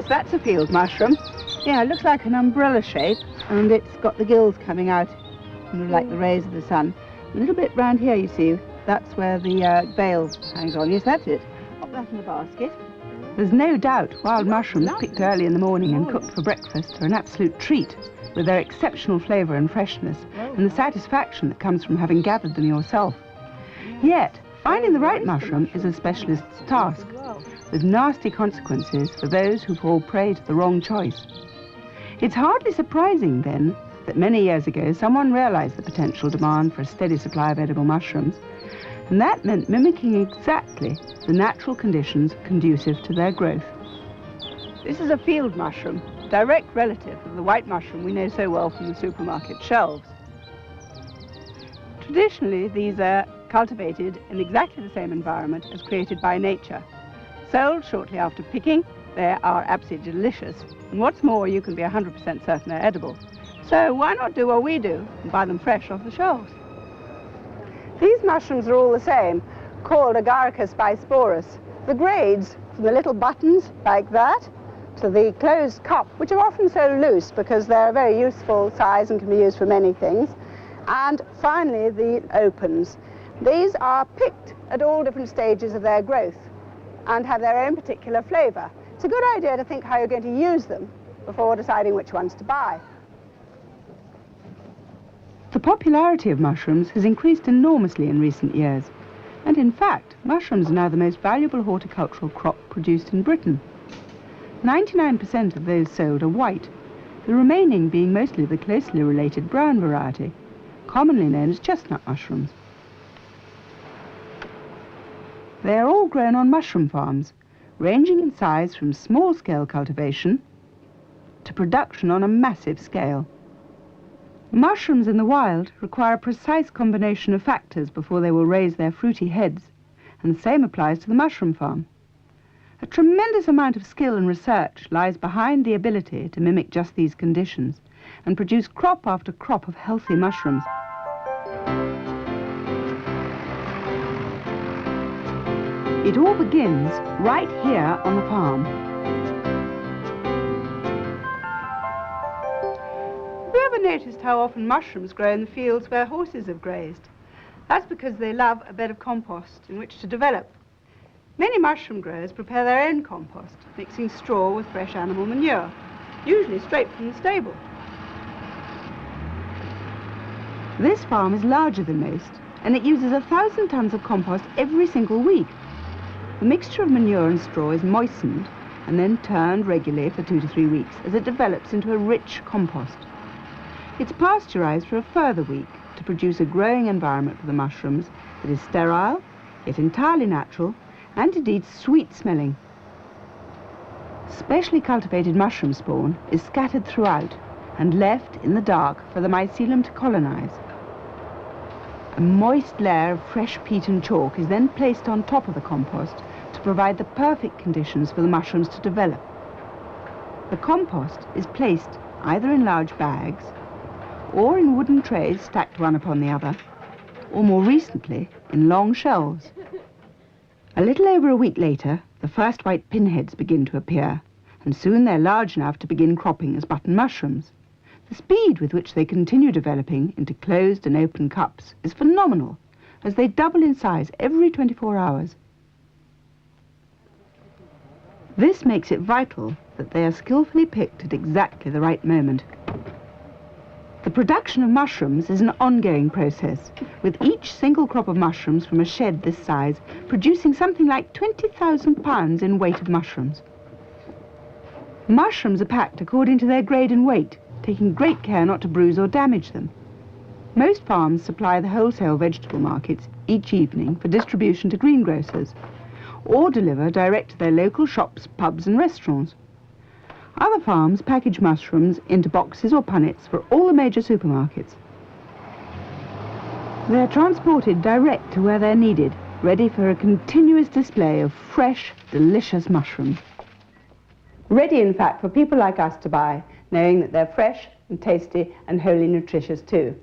Yes, that's a field mushroom. Yeah, it looks like an umbrella shape, and it's got the gills coming out, like the rays of the sun. A little bit round here, you see, that's where the veil hangs on. Yes, that's it. Pop that in the basket. There's no doubt wild mushrooms picked early in the morning and cooked for breakfast are an absolute treat, with their exceptional flavour and freshness, and the satisfaction that comes from having gathered them yourself. Yet, finding the right mushroom is a specialist's task, with nasty consequences for those who fall prey to the wrong choice. It's hardly surprising, then, that many years ago someone realised the potential demand for a steady supply of edible mushrooms, and that meant mimicking exactly the natural conditions conducive to their growth. This is a field mushroom, direct relative of the white mushroom we know so well from the supermarket shelves. Traditionally, these are cultivated in exactly the same environment as created by nature. Sold shortly after picking, they are absolutely delicious. And what's more, you can be 100% certain they're edible. So why not do what we do and buy them fresh off the shelves? These mushrooms are all the same, called Agaricus bisporus. The grades, from the little buttons like that, to the closed cup, which are often so loose because they're a very useful size and can be used for many things. And finally, the opens. These are picked at all different stages of their growth and have their own particular flavour. It's a good idea to think how you're going to use them before deciding which ones to buy. The popularity of mushrooms has increased enormously in recent years, and in fact, mushrooms are now the most valuable horticultural crop produced in Britain. 99% of those sold are white, the remaining being mostly the closely related brown variety, commonly known as chestnut mushrooms. They are all grown on mushroom farms, ranging in size from small-scale cultivation to production on a massive scale. Mushrooms in the wild require a precise combination of factors before they will raise their fruity heads, and the same applies to the mushroom farm. A tremendous amount of skill and research lies behind the ability to mimic just these conditions and produce crop after crop of healthy mushrooms. It all begins right here on the farm. Have you ever noticed how often mushrooms grow in the fields where horses have grazed? That's because they love a bed of compost in which to develop. Many mushroom growers prepare their own compost, mixing straw with fresh animal manure, usually straight from the stable. This farm is larger than most, and it uses 1,000 tons of compost every single week. The mixture of manure and straw is moistened and then turned regularly for 2 to 3 weeks as it develops into a rich compost. It's pasteurized for a further week to produce a growing environment for the mushrooms that is sterile, yet entirely natural, and indeed sweet-smelling. Specially cultivated mushroom spawn is scattered throughout and left in the dark for the mycelium to colonize. A moist layer of fresh peat and chalk is then placed on top of the compost to provide the perfect conditions for the mushrooms to develop. The compost is placed either in large bags or in wooden trays stacked one upon the other, or more recently in long shelves. A little over a week later, the first white pinheads begin to appear, and soon they're large enough to begin cropping as button mushrooms. The speed with which they continue developing into closed and open cups is phenomenal, as they double in size every 24 hours. This makes it vital that they are skillfully picked at exactly the right moment. The production of mushrooms is an ongoing process, with each single crop of mushrooms from a shed this size producing something like 20,000 pounds in weight of mushrooms. Mushrooms are packed according to their grade and weight, taking great care not to bruise or damage them. Most farms supply the wholesale vegetable markets each evening for distribution to greengrocers, or deliver direct to their local shops, pubs and restaurants. Other farms package mushrooms into boxes or punnets for all the major supermarkets. They're transported direct to where they're needed, ready for a continuous display of fresh, delicious mushrooms. Ready, in fact, for people like us to buy, knowing that they're fresh and tasty and wholly nutritious too.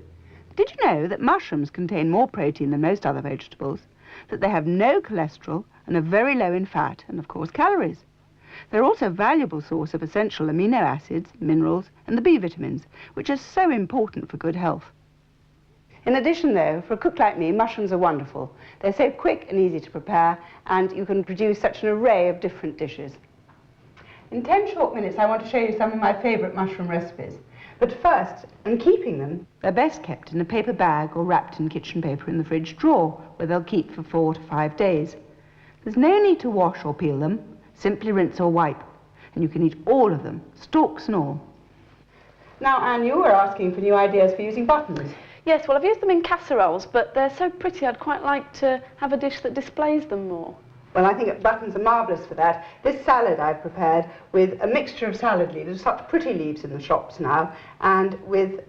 Did you know that mushrooms contain more protein than most other vegetables, that they have no cholesterol and are very low in fat and, of course, calories? They're also a valuable source of essential amino acids, minerals, and the B vitamins, which are so important for good health. In addition, though, for a cook like me, mushrooms are wonderful. They're so quick and easy to prepare, and you can produce such an array of different dishes. In 10 short minutes, I want to show you some of my favourite mushroom recipes. But first, in keeping them, they're best kept in a paper bag or wrapped in kitchen paper in the fridge drawer, where they'll keep for 4 to 5 days. There's no need to wash or peel them, simply rinse or wipe, and you can eat all of them, stalks and all. Now, Anne, you were asking for new ideas for using buttons. Yes, well, I've used them in casseroles, but they're so pretty I'd quite like to have a dish that displays them more. Well, I think buttons are marvellous for that. This salad I've prepared with a mixture of salad leaves, there's such pretty leaves in the shops now, and with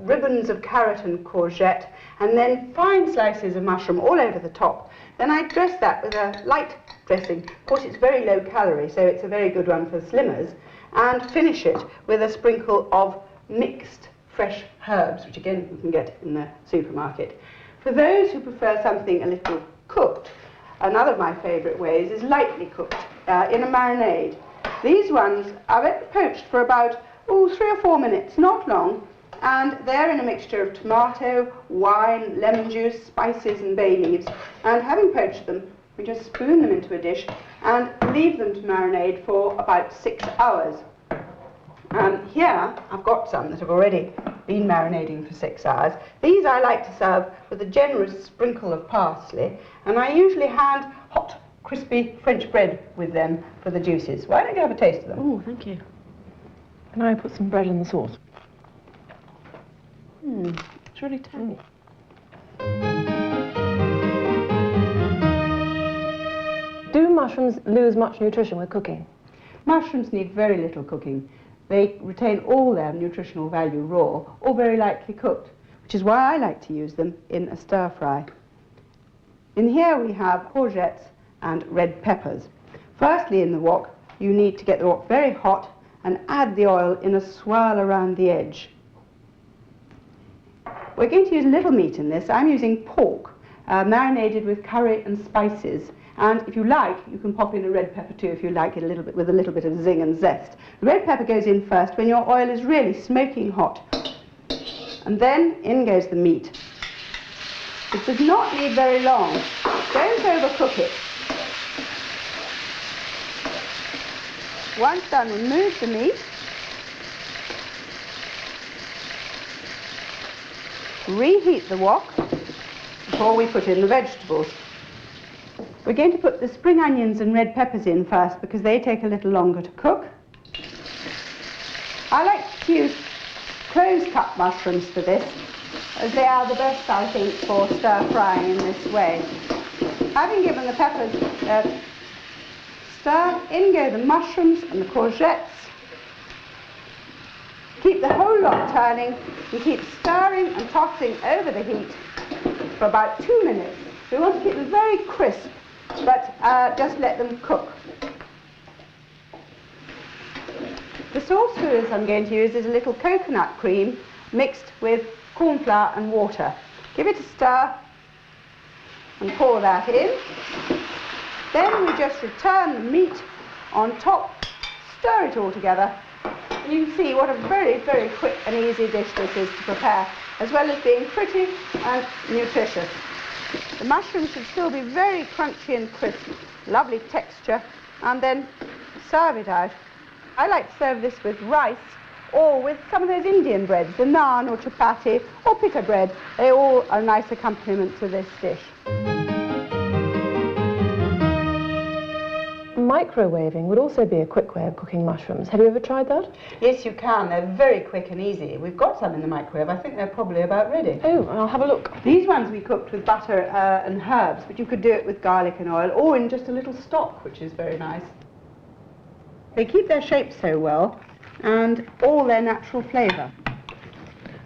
ribbons of carrot and courgette, and then fine slices of mushroom all over the top. Then I dress that with a light dressing. Of course, it's very low calorie, so it's a very good one for slimmers, and finish it with a sprinkle of mixed fresh herbs, which again you can get in the supermarket. For those who prefer something a little cooked, another of my favourite ways is lightly cooked in a marinade. These ones are poached for about 3 or 4 minutes, not long, and they're in a mixture of tomato, wine, lemon juice, spices and bay leaves. And having poached them, we just spoon them into a dish and leave them to marinate for about 6 hours. Here I've got some that have already been marinating for 6 hours. These I like to serve with a generous sprinkle of parsley, and I usually hand hot, crispy French bread with them for the juices. Why don't you have a taste of them? Oh, thank you. Can I put some bread in the sauce? It's really tangy. Do mushrooms lose much nutrition with cooking? Mushrooms need very little cooking. They retain all their nutritional value raw or very lightly cooked, which is why I like to use them in a stir fry. In here we have courgettes and red peppers. Firstly, in the wok, you need to get the wok very hot and add the oil in a swirl around the edge. We're going to use little meat in this. I'm using pork, marinated with curry and spices. And if you like, you can pop in a red pepper too if you like it a little bit, with a little bit of zing and zest. The red pepper goes in first when your oil is really smoking hot. And then in goes the meat. It does not need very long. Don't overcook it. Once done, remove the meat. Reheat the wok before we put in the vegetables. We're going to put the spring onions and red peppers in first because they take a little longer to cook. I like to use close-cut mushrooms for this, as they are the best, I think, for stir-frying in this way. Having given the peppers a stir, in go the mushrooms and the courgettes. Keep the whole lot turning and keep stirring and tossing over the heat for about 2 minutes. We want to keep them very crisp, but just let them cook. The sauce for this I'm going to use is a little coconut cream mixed with corn flour and water. Give it a stir and pour that in. Then we just return the meat on top, stir it all together. And you can see what a very, very quick and easy dish this is to prepare, as well as being pretty and nutritious. The mushrooms should still be very crunchy and crisp, lovely texture, and then serve it out. I like to serve this with rice or with some of those Indian breads, the naan or chapati or pita bread. They all are a nice accompaniment to this dish. Microwaving would also be a quick way of cooking mushrooms. Have you ever tried that? Yes, you can. They're very quick and easy. We've got some in the microwave. I think they're probably about ready. Oh, I'll have a look. These ones we cooked with butter and herbs, but you could do it with garlic and oil or in just a little stock, which is very nice. They keep their shape so well and all their natural flavour.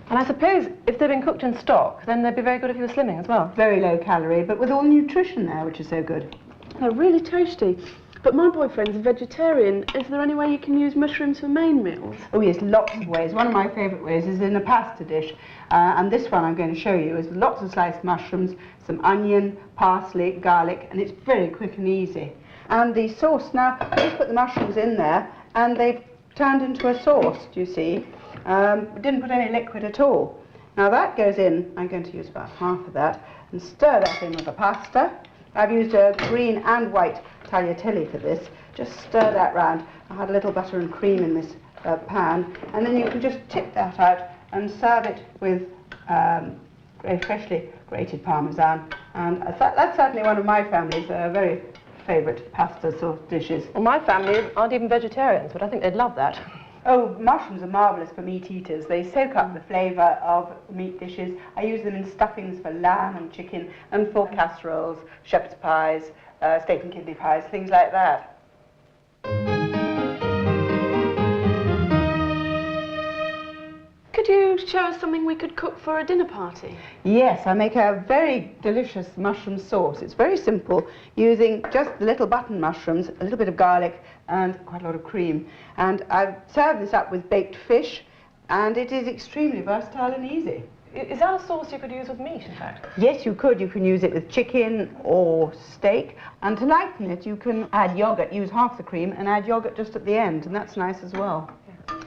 And I suppose if they've been cooked in stock, then they'd be very good if you were slimming as well. Very low calorie, but with all the nutrition there, which is so good. They're really tasty. But my boyfriend's a vegetarian. Is there any way you can use mushrooms for main meals? Oh yes, lots of ways. One of my favourite ways is in a pasta dish. And this one I'm going to show you is lots of sliced mushrooms, some onion, parsley, garlic, and it's very quick and easy. And the sauce, now I just put the mushrooms in there and they've turned into a sauce, do you see? Didn't put any liquid at all. Now that goes in, I'm going to use about half of that, and stir that in with the pasta. I've used a green and white tagliatelle for this. Just stir that round. I had a little butter and cream in this pan, and then you can just tip that out and serve it with very freshly grated parmesan. And that's certainly one of my family's very favourite pasta sort of dishes. Well, my family aren't even vegetarians, but I think they'd love that. Oh, mushrooms are marvellous for meat eaters. They soak up the flavour of meat dishes. I use them in stuffings for lamb and chicken and for casseroles, shepherd's pies, steak and kidney pies, things like that. Could you show us something we could cook for a dinner party? Yes, I make a very delicious mushroom sauce. It's very simple, using just the little button mushrooms, a little bit of garlic and quite a lot of cream. And I've served this up with baked fish, and it is extremely versatile and easy. Is that a sauce you could use with meat, in fact? Yes, you could. You can use it with chicken or steak. And to lighten it, you can add yoghurt, use half the cream and add yoghurt just at the end, and that's nice as well.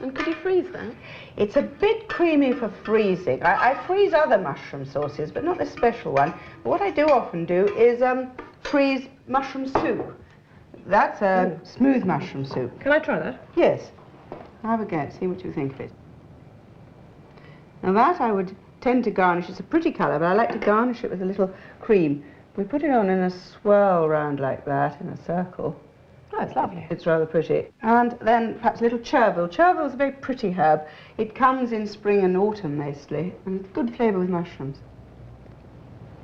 And could you freeze that? It's a bit creamy for freezing. I freeze other mushroom sauces, but not this special one. But what I do often do is freeze mushroom soup. That's a smooth mushroom soup. Can I try that? Yes. Have a go, see what you think of it. Now that I would tend to garnish. It's a pretty colour, but I like to garnish it with a little cream. We put it on in a swirl round like that, in a circle. Oh, it's lovely. It's rather pretty. And then perhaps a little chervil. Chervil is a very pretty herb. It comes in spring and autumn mostly, and it's good flavour with mushrooms.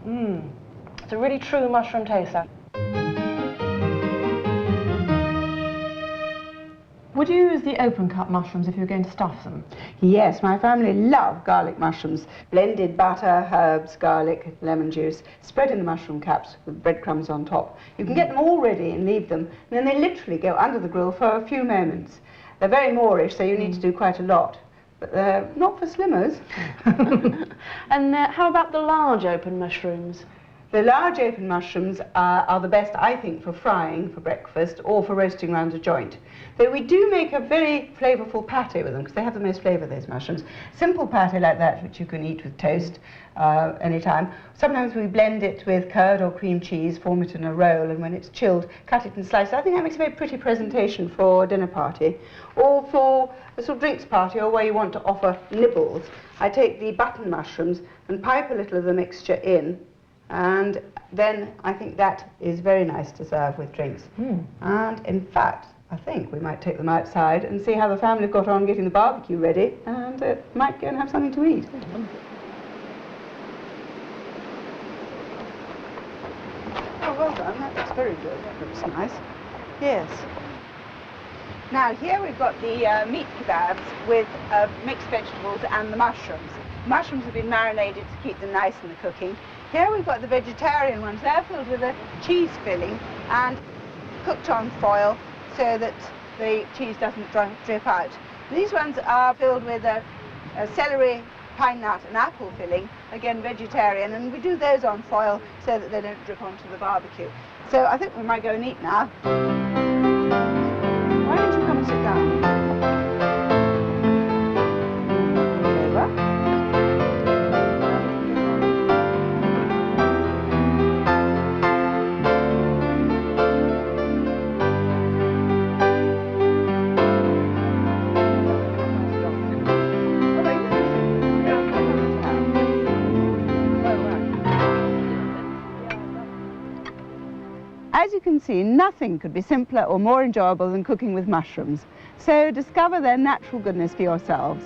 It's a really true mushroom taste, that. Would you use the open-cut mushrooms if you were going to stuff them? Yes, my family love garlic mushrooms. Blended butter, herbs, garlic, lemon juice, spread in the mushroom caps with breadcrumbs on top. You can get them all ready and leave them, and then they literally go under the grill for a few moments. They're very Moorish, so you need to do quite a lot, but they're not for slimmers. And how about the large open mushrooms? The large open mushrooms are the best, I think, for frying for breakfast or for roasting round a joint. Though we do make a very flavourful pâté with them, because they have the most flavour, those mushrooms. Simple pâté like that, which you can eat with toast anytime. Sometimes we blend it with curd or cream cheese, form it in a roll, and when it's chilled, cut it in slices. I think that makes a very pretty presentation for a dinner party. Or for a sort of drinks party, or where you want to offer nibbles. I take the button mushrooms and pipe a little of the mixture in, and then I think that is very nice to serve with drinks. And in fact, I think we might take them outside and see how the family have got on getting the barbecue ready, and might go and have something to eat. Oh, well done. That looks very good. That looks nice. Yes. Now here we've got the meat kebabs with mixed vegetables and the mushrooms. Mushrooms have been marinated to keep them nice in the cooking. Here we've got the vegetarian ones. They're filled with a cheese filling and cooked on foil so that the cheese doesn't drip out. These ones are filled with a celery, pine nut and apple filling, again vegetarian, and we do those on foil so that they don't drip onto the barbecue. So I think we might go and eat now. Why don't you come and sit down? Over. As you can see, nothing could be simpler or more enjoyable than cooking with mushrooms. So discover their natural goodness for yourselves.